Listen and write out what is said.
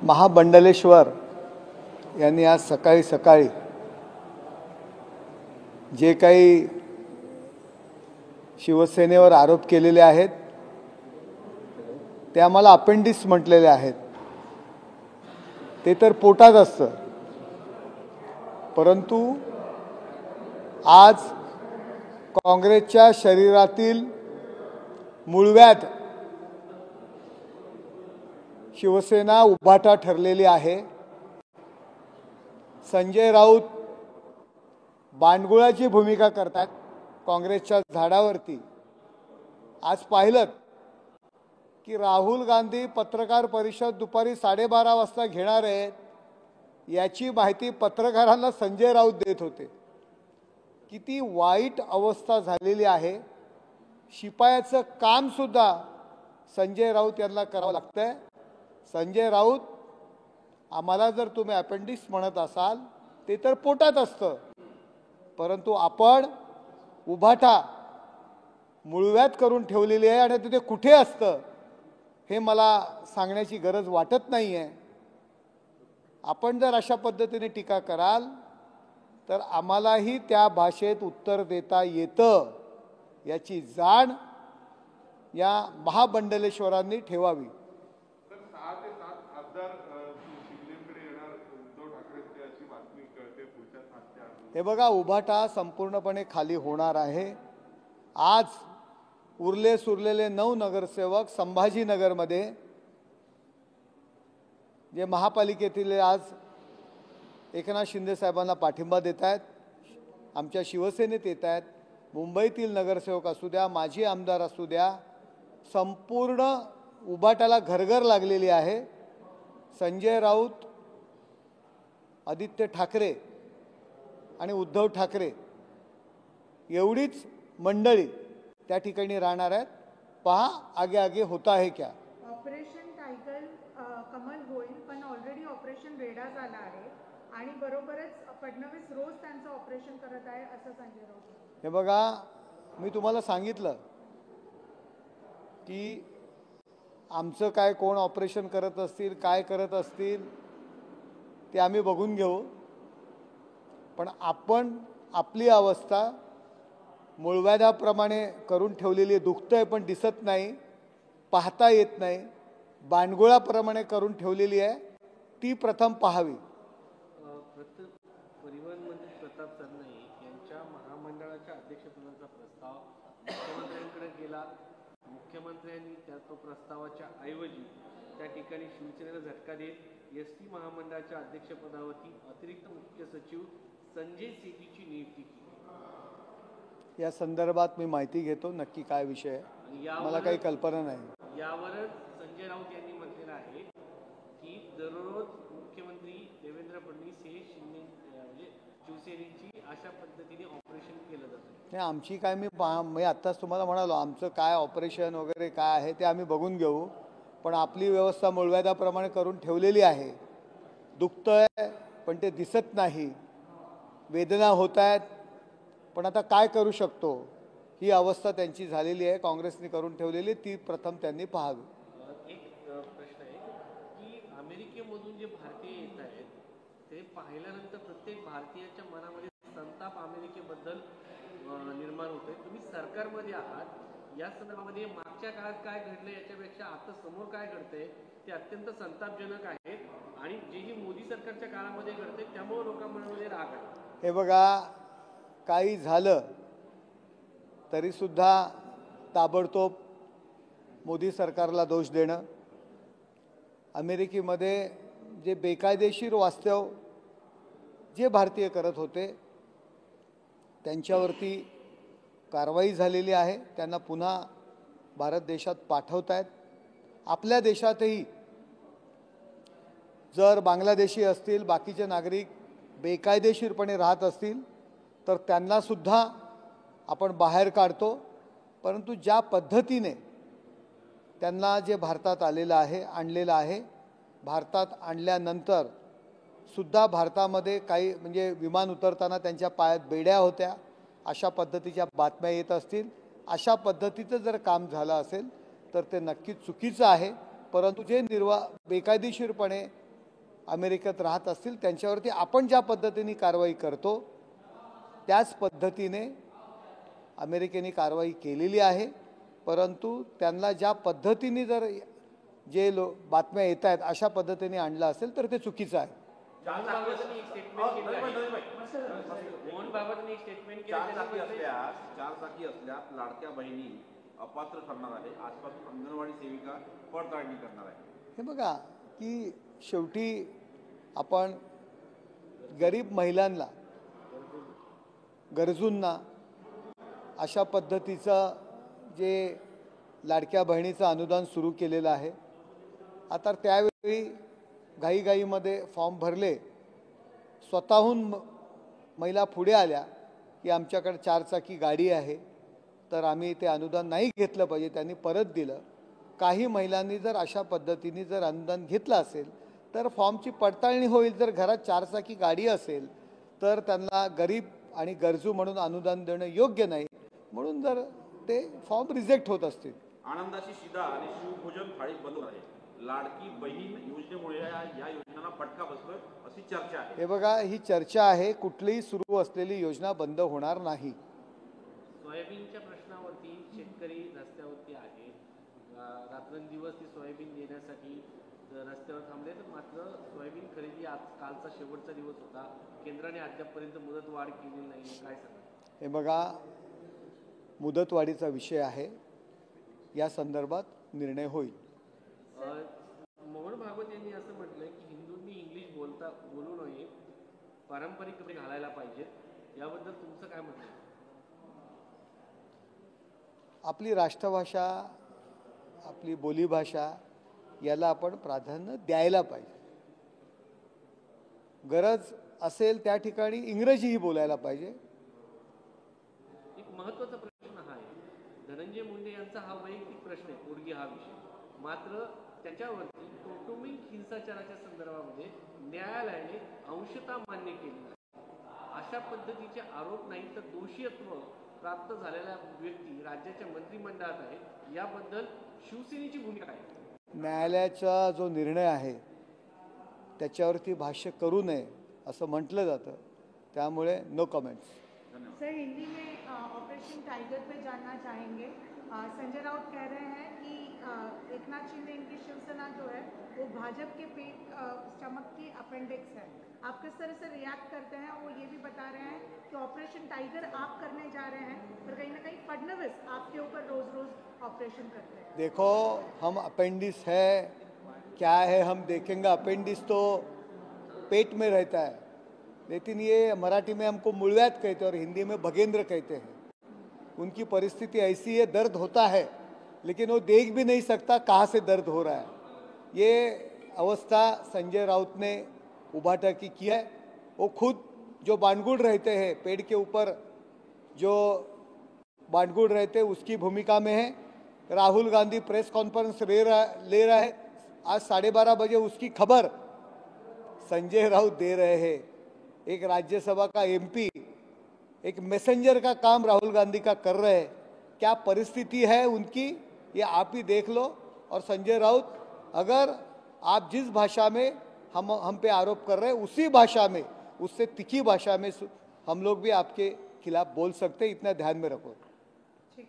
महाबंडलेश्वर यांनी आज सकाळी सकाळी जे काही शिवसेनेवर आरोप केलेले आहेत ते आम्हाला अपेंडिक्स म्हटलेले आहेत। ते तर पोटात असतं, परंतु आज काँग्रेसच्या शरीरातील मूळव्याध शिवसेना उभाटा ठरलेली आहे। संजय राऊत बांडगुळाची भूमिका करतात काँग्रेसच्या झाडावरती। आज पाहिलं की राहुल गांधी पत्रकार परिषद दुपारी 12:30 वाजता घेणार आहेत, याची माहिती पत्रकारांना संजय राऊत देत होते। किती वाईट अवस्था झालेली आहे। शिपायाचं काम सुद्धा संजय राऊत यांना करावं लागतंय। संजय राऊत, आम्हाला जर तुम्ही अपेंडिक्स म्हणत असाल ते तर पोटात असतं, परंतु आपण उभाटा मूळव्याध करून ठेवलेली आहे आणि ते कुठे असतं हे मला सांगण्याची गरज वाटत नाही आहे। आपण जर अशा पद्धतीने टीका कराल तर आम्हालाही त्या भाषेत उत्तर देता येतं, याची जाण या महाबंडलेश्वरांनी ठेवावी। हे बघा, उभाटा संपूर्णपणे खाली होणार आहे। आज उरले सुरलेले 9 नगरसेवक संभाजीनगरमध्ये जे महापालिकेतील आज एकनाथ शिंदे साहेबांना पाठिंबा देत आहेत, आमच्या शिवसेनेत येत आहेत। मुंबईतील नगरसेवक असू द्या, माजी आमदार असू द्या, संपूर्ण उभाटाला घरघर लागलेली आहे। संजय राऊत, आदित्य ठाकरे आणि उद्धव ठाकरे एवढीच मंडळी त्या ठिकाणी राहणार आहेत। पहा आगे आगे होता है क्या। ऑपरेशन टायगर कमल होईल, पण ऑलरेडी ऑपरेशन रेडा झाला आहे आणि बरोबरच फडणवीस रोज त्यांचं ऑपरेशन करत आहे असं संजय राऊत। हे बघा, मी तुम्हाला सांगितलं की आमचं काय कोण ऑपरेशन करत असतील, काय करत असतील ते आम्ही बघून घेऊ, पण आपण आपली अवस्था मूळव्याधाप्रमाणे करून ठेवलेली, दुखतंय पण दिसत नाही, पाहता येत नाही, बांडगुळाप्रमाणे करून ठेवलेली आहे, ती प्रथम पाहावी। परिवहन मंत्री प्रताप सरनाईक यांच्या महामंडळाच्या अध्यक्षपदाचा प्रस्ताव मुख्यमंत्र्यांकडे गेला। मुख्यमंत्र्यांनी तो प्रस्तावाच्या ऐवजी त्या ठिकाणी शिवसेनेला झटका देत एसटी महामंडळाच्या अध्यक्षपदावरती अतिरिक्त मुख्य सचिव संजय सेठीची नियुक्ती केली। या संदर्भात मी माहिती घेतो, नक्की काय विषय आहे मला काही कल्पना नाही। यावरच संजय राऊत यांनी म्हटलेलं आहे की दररोज मुख्यमंत्री देवेंद्र फडणवीस हे शिवसेनेची अशा पद्धतीने ऑपरेशन केलं जातं। नाही, आमची काय, मी आत्ताच तुम्हाला म्हणालो आमचं काय ऑपरेशन वगैरे काय आहे ते आम्ही बघून घेऊ, पण आपली व्यवस्था मूळव्याधाप्रमाणे करून ठेवलेली आहे। दुखतंय पण ते दिसत नाही, वेदना होत आहेत, पण आता काय करू शकतो, ही अवस्था त्यांची झालेली आहे, काँग्रेसने करून ठेवलेली, ती प्रथम त्यांनी पाहावी। एक प्रश्न आहे की अमेरिकेमधून जे भारतीय येत आहेत ते पाहिल्यानंतर प्रत्येक भारतीयाच्या मनामध्ये संताप अमेरिकेबद्दल निर्माण होतोय। तुम्ही सरकारमध्ये आहात, या संदर्भामध्ये मागच्या काळात काय घडलं याच्यापेक्षा आता समोर काय घडतंय ते अत्यंत संतापजनक आहे आणि जे मोदी सरकारच्या काळामध्ये घडते त्यामुळे लोकांमध्ये राग आहे। हे बघा, काही झालं तरी सुद्धा ताबडतोब मोदी सरकारला दोष देणं, अमेरिकेमध्ये जे बेकायदेशीर वास्तव जे भारतीय करत होते त्यांच्यावरती कारवाई झालेली आहे, त्यांना पुन्हा भारत देशात पाठवत आहेत। आपल्या देशातही जर बांगलादेशी असतील, बाकीचे नागरिक बेकायदेशीरपणे राहत असतील तर त्यांना सुद्धा आपण बाहेर काढतो, परंतु ज्या पद्धतीने त्यांना जे भारतात आणलेलं आहे, भारतात आणल्यानंतर सुद्धा भारतामध्ये काही म्हणजे विमान उतरताना त्यांच्या पायात बेड्या होत्या, अशा पद्धतीच्या बातम्या येत असतील। अशा पद्धतीचं जर काम झालं असेल तर ते नक्कीच चुकीचं आहे, परंतु जे बेकायदेशीरपणे अमेरिकेत राहत असतील त्यांच्यावरती आपण ज्या पद्धतीने कारवाई करतो त्याच पद्धतीने अमेरिकेने कारवाई केलेली आहे. परंतु त्यांना ज्या पद्धतीने जर जे बातम्या येत आहेत अशा पद्धतीने आणलं असेल तर ते चुकीचं आहे. मोहन भागवतांनी एक स्टेटमेंट केलं आहे. मोहन भागवतांनी एक स्टेटमेंट केलं आहे. चार चाकी असल्यास लाडक्या बहिणी अपात्र ठरणार आहे. आजपासून अंगणवाडी सेविका पडताळणी करणार आहे. हे बघा की शेवटी आपण गरीब महिलांना गरजूंना अशा पद्धतीचं जे लाडक्या बहिणीचं अनुदान सुरू केलेलं आहे. आता त्यावेळी घाईघाईमध्ये फॉर्म भरले, स्वतःहून महिला पुढे आल्या की आमच्याकडे 4 चाकी गाडी आहे तर आम्ही ते अनुदान नाही घेतलं पाहिजे, त्यांनी परत दिलं. काही महिलांनी जर अशा पद्धतीने जर अनुदान घेतलं असेल तर फॉर्मची पडताळणी होईल. जर घरात 4 चाकी गाडी असेल तर त्यांना गरीब आणि गरजू म्हणून अनुदान देणं योग्य नाही, म्हणून जर ते फॉर्म रिजेक्ट होत असतील. आनंदाची शिदा आणि शिवभोजन थाळी बंद आहे. लाडकी बहीण योजनेमुळे या योजनांना फटका बसतोय अशी चर्चा आहे. हे बघा, ही चर्चा आहे. कुठलीही सुरू असलेली योजना बंद होणार नाही. सोयाबीनच्या प्रश्नावरती शेतकरी रस्त्यावरती आहे. रात्रंदिवस ती सोयाबीन देण्यासाठी रस्त्यावर थांबले. तर मात्र सोयाबीन खरेदी आज कालचा शेवटचा दिवस होता. केंद्राने अद्यापपर्यंत मुदतवाढ केलेली नाही. काय सांगा? हे बघा, मुदतवाढीचा विषय आहे, या संदर्भात निर्णय होईल. मोहन भागवत यांनी असं म्हटलंय की हिंदूंनी इंग्लिश बोलू नये, पारंपरिक कपडे घालायला पाहिजेत. याबद्दल तुमचं काय म्हणणं आहे? आपली राष्ट्रभाषा, आपली बोलीभाषा याला आपण प्राधान्य द्यायला पाहिजे. गरज असेल त्या ठिकाणी इंग्रजीही बोलायला पाहिजे. एक महत्त्वाचा प्रश्न हा आहे. धनंजय मुंडे यांचा हा वैयक्तिक प्रश्न आहे, पोरगी हा विषय. मात्र त्याच्यावरती कौटुंबिक हिंसाचाराच्या संदर्भामध्ये न्यायालयाने अंशतः मान्य केली आहे. अशा पद्धतीचे आरोप नाही तर दोषीत्व प्राप्त झालेला व्यक्ती राज्याच्या मंत्रिमंडळात आहे. याबद्दल शिवसेनेची भूमिका आहे. न्यायालयाचा जो निर्णय आहे त्याच्यावरती भाष्य करू नये असं म्हटलं जातं, त्यामुळे नो कमेंट्स. सर, हिंदी में ऑपरेशन टाइगर पे जानना चाहेंगे. संजय राउत कह रहे हैं कि एकनाथ शिंदे इनकी शिवसेना जो है वो भाजपा के पेट स्टमक की अपेंडिक्स है. आप किस तरह से रिएक्ट करते हैं? वो ये भी बता रहे हैं कि ऑपरेशन टाइगर आप करने जा रहे हैं, पर कहीं ना कहीं फडणवीस आपके ऊपर रोज रोज ऑपरेशन करते हैं. देखो, हम अपेंडिक्स है क्या है हम देखेंगे. अपेंडिक्स तो पेट में रहता है, लेकिन ये मराठी में हमको मुळव्याध कहते हैं और हिंदी में भगेंद्र कहते हैं. उनकी परिस्थिति ऐसी है, दर्द होता है लेकिन वो देख भी नहीं सकता कहाँ से दर्द हो रहा है. ये अवस्था संजय राउत ने उभाटा की किया है. वो खुद जो बानगुड़ रहते हैं, पेड़ के ऊपर जो बानगुड़ रहते हैं उसकी भूमिका में है. राहुल गांधी प्रेस कॉन्फ्रेंस ले रहा है. आज 12:30 बजे उसकी खबर संजय राउत दे रहे हैं. एक राज्यसभा का एमपी एक मैसेंजर का काम राहुल गांधी का कर रहे हैं. क्या परिस्थिति है उनकी, ये आप ही देख लो. और संजय राउत, अगर आप जिस भाषा में हम पे आरोप कर रहे हैं उसी भाषा में, उससे तीखी भाषा में हम लोग भी आपके खिलाफ बोल सकते हैं. इतना ध्यान में रखो. ठीक.